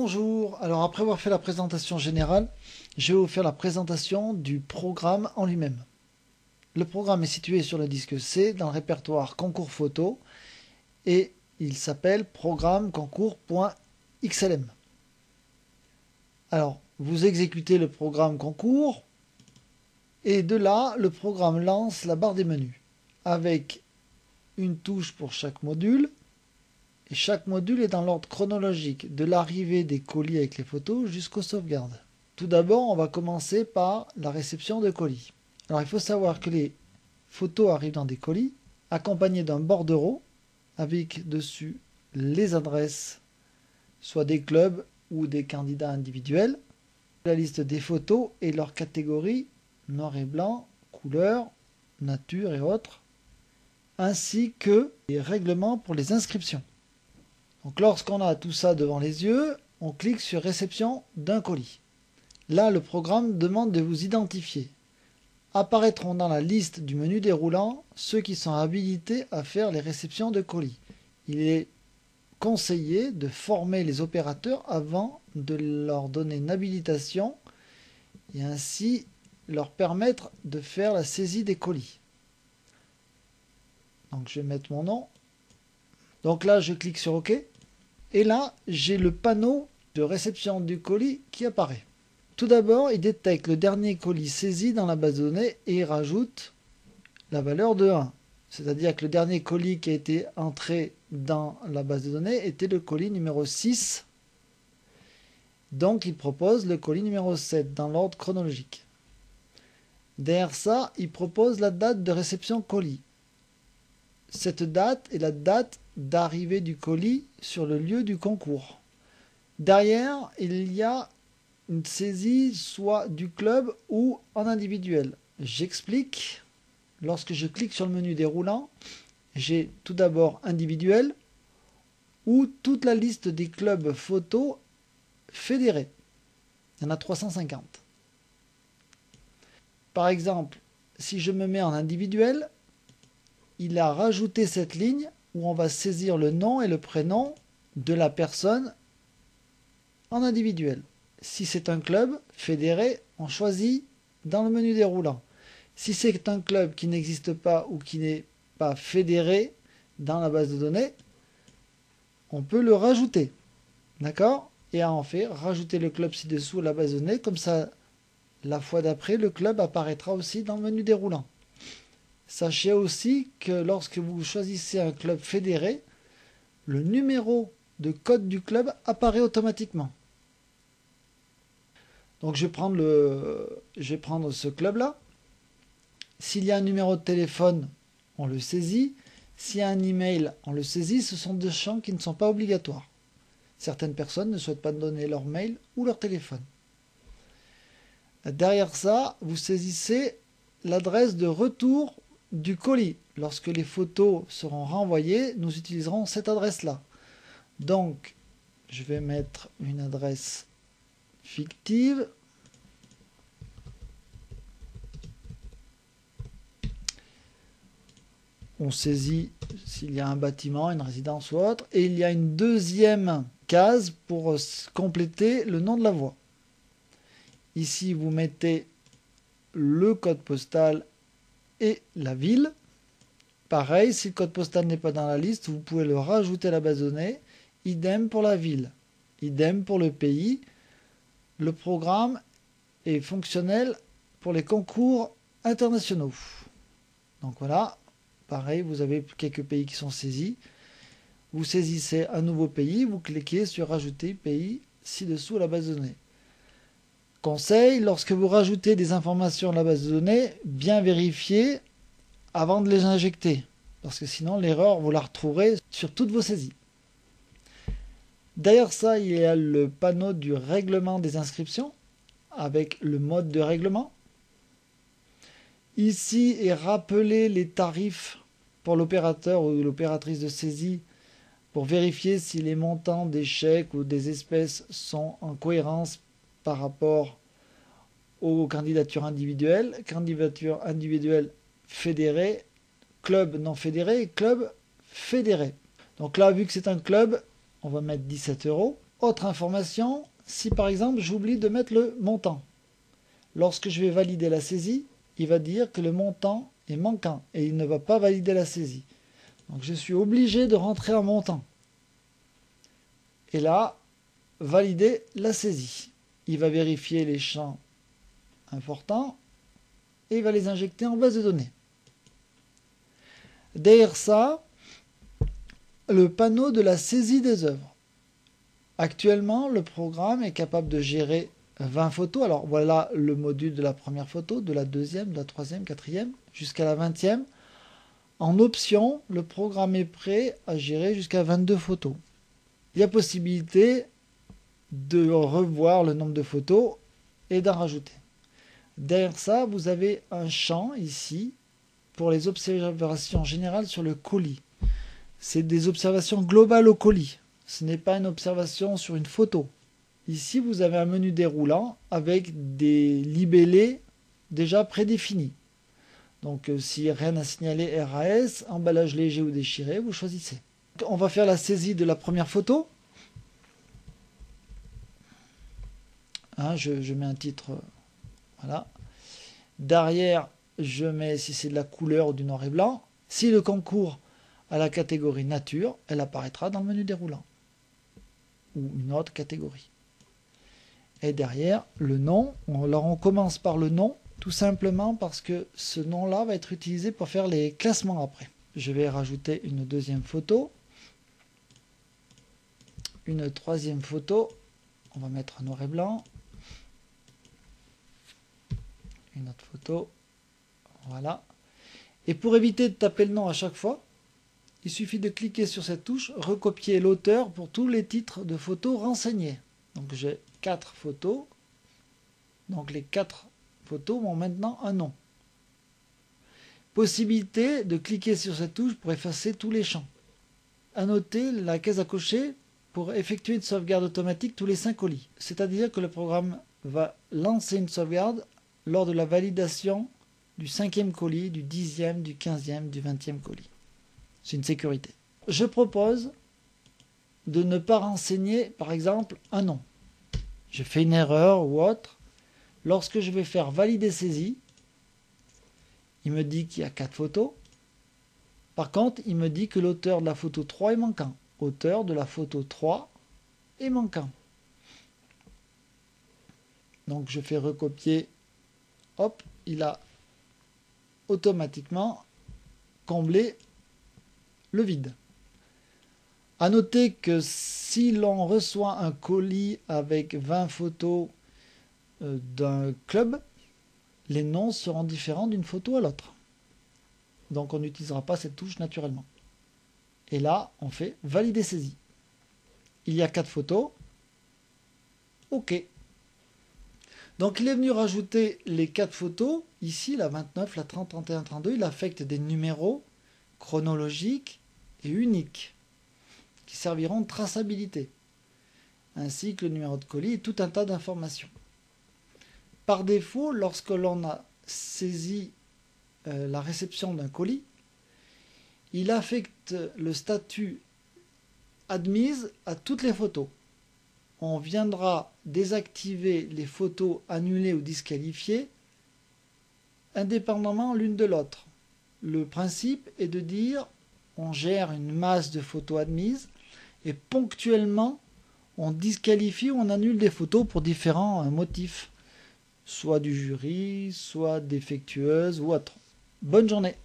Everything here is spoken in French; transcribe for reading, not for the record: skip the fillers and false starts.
Bonjour, alors après avoir fait la présentation générale, je vais vous faire la présentation du programme en lui-même. Le programme est situé sur le disque C dans le répertoire concours photo et il s'appelle programme concours.xlm. Alors, vous exécutez le programme concours et de là, le programme lance la barre des menus avec une touche pour chaque module. Et chaque module est dans l'ordre chronologique de l'arrivée des colis avec les photos jusqu'aux sauvegardes. Tout d'abord, on va commencer par la réception de colis. Alors il faut savoir que les photos arrivent dans des colis accompagnés d'un bordereau avec dessus les adresses, soit des clubs ou des candidats individuels, la liste des photos et leurs catégories noir et blanc, couleur, nature et autres, ainsi que les règlements pour les inscriptions. Donc lorsqu'on a tout ça devant les yeux, on clique sur réception d'un colis. Là, le programme demande de vous identifier. Apparaîtront dans la liste du menu déroulant ceux qui sont habilités à faire les réceptions de colis. Il est conseillé de former les opérateurs avant de leur donner une habilitation et ainsi leur permettre de faire la saisie des colis. Donc je vais mettre mon nom. Donc là, je clique sur OK. Et là, j'ai le panneau de réception du colis qui apparaît. Tout d'abord, il détecte le dernier colis saisi dans la base de données et il rajoute la valeur de 1. C'est-à-dire que le dernier colis qui a été entré dans la base de données était le colis numéro 6. Donc, il propose le colis numéro 7 dans l'ordre chronologique. Derrière ça, il propose la date de réception colis. Cette date est la date d'arrivée du colis sur le lieu du concours. Derrière, il y a une saisie soit du club ou en individuel. J'explique. Lorsque je clique sur le menu déroulant, j'ai tout d'abord individuel ou toute la liste des clubs photos fédérés. Il y en a 350. Par exemple, si je me mets en individuel, il a rajouté cette ligne où on va saisir le nom et le prénom de la personne en individuel. Si c'est un club fédéré, on choisit dans le menu déroulant. Si c'est un club qui n'existe pas ou qui n'est pas fédéré dans la base de données, on peut le rajouter. D'accord? Et en fait, rajouter le club ci-dessous à la base de données, comme ça, la fois d'après, le club apparaîtra aussi dans le menu déroulant. Sachez aussi que lorsque vous choisissez un club fédéré, le numéro de code du club apparaît automatiquement. Donc je vais prendre ce club-là. S'il y a un numéro de téléphone, on le saisit. S'il y a un email, on le saisit. Ce sont deux champs qui ne sont pas obligatoires. Certaines personnes ne souhaitent pas donner leur mail ou leur téléphone. Derrière ça, vous saisissez l'adresse de retour du colis. Lorsque les photos seront renvoyées, nous utiliserons cette adresse-là. Donc, je vais mettre une adresse fictive. On saisit s'il y a un bâtiment, une résidence ou autre. Et il y a une deuxième case pour compléter le nom de la voie. Ici, vous mettez le code postal et la ville. Pareil, si le code postal n'est pas dans la liste, vous pouvez le rajouter à la base de données. Idem pour la ville. Idem pour le pays. Le programme est fonctionnel pour les concours internationaux. Donc voilà, pareil, vous avez quelques pays qui sont saisis. Vous saisissez un nouveau pays, vous cliquez sur rajouter pays ci-dessous à la base de données. Conseil, lorsque vous rajoutez des informations à la base de données, bien vérifier avant de les injecter. Parce que sinon, l'erreur, vous la retrouverez sur toutes vos saisies. Derrière ça, il y a le panneau du règlement des inscriptions avec le mode de règlement. Ici est rappelé les tarifs pour l'opérateur ou l'opératrice de saisie pour vérifier si les montants des chèques ou des espèces sont en cohérence par rapport aux candidatures individuelles fédérées, club non fédéré et club fédéré. Donc là, vu que c'est un club, on va mettre 17 €. Autre information, si par exemple j'oublie de mettre le montant, lorsque je vais valider la saisie, il va dire que le montant est manquant et il ne va pas valider la saisie. Donc je suis obligé de rentrer un montant. Et là, valider la saisie. Il va vérifier les champs importants et il va les injecter en base de données. Derrière ça, le panneau de la saisie des œuvres. Actuellement, le programme est capable de gérer 20 photos. Alors voilà le module de la première photo, de la deuxième, de la troisième, quatrième, jusqu'à la 20e. En option, le programme est prêt à gérer jusqu'à 22 photos. Il y a possibilité de revoir le nombre de photos et d'en rajouter. Derrière ça, vous avez un champ ici pour les observations générales sur le colis. C'est des observations globales au colis. Ce n'est pas une observation sur une photo. Ici, vous avez un menu déroulant avec des libellés déjà prédéfinis. Donc, si rien à signaler, RAS, emballage léger ou déchiré, vous choisissez. On va faire la saisie de la première photo. Hein, je mets un titre, voilà. Derrière, je mets si c'est de la couleur ou du noir et blanc. Si le concours a la catégorie nature, elle apparaîtra dans le menu déroulant. Ou une autre catégorie. Et derrière, le nom. Alors on commence par le nom, tout simplement parce que ce nom-là va être utilisé pour faire les classements après. Je vais rajouter une deuxième photo. Une troisième photo. On va mettre noir et blanc. Une autre photo. Voilà. Et pour éviter de taper le nom à chaque fois, il suffit de cliquer sur cette touche, recopier l'auteur pour tous les titres de photos renseignés. Donc j'ai 4 photos. Donc les 4 photos ont maintenant un nom. Possibilité de cliquer sur cette touche pour effacer tous les champs. À noter la case à cocher pour effectuer une sauvegarde automatique tous les 5 colis. C'est-à-dire que le programme va lancer une sauvegarde lors de la validation du 5e colis, du 10e, du 15e, du 20e colis. C'est une sécurité. Je propose de ne pas renseigner, par exemple, un nom. J'ai fait une erreur ou autre. Lorsque je vais faire valider saisie, il me dit qu'il y a 4 photos. Par contre, il me dit que l'auteur de la photo 3 est manquant. Auteur de la photo 3 est manquant. Donc je fais recopier. Hop, il a automatiquement comblé le vide. À noter que si l'on reçoit un colis avec 20 photos d'un club, les noms seront différents d'une photo à l'autre. Donc on n'utilisera pas cette touche naturellement. Et là, on fait valider saisie. Il y a 4 photos. OK. Donc il est venu rajouter les 4 photos. Ici, la 29, la 30, 31, 32. Il affecte des numéros chronologiques et uniques qui serviront de traçabilité, ainsi que le numéro de colis et tout un tas d'informations. Par défaut, lorsque l'on a saisi la réception d'un colis, il affecte le statut admise à toutes les photos. On viendra désactiver les photos annulées ou disqualifiées indépendamment l'une de l'autre. Le principe est de dire on gère une masse de photos admises et ponctuellement on disqualifie ou on annule des photos pour différents motifs, soit du jury, soit défectueuses ou autres. Bonne journée.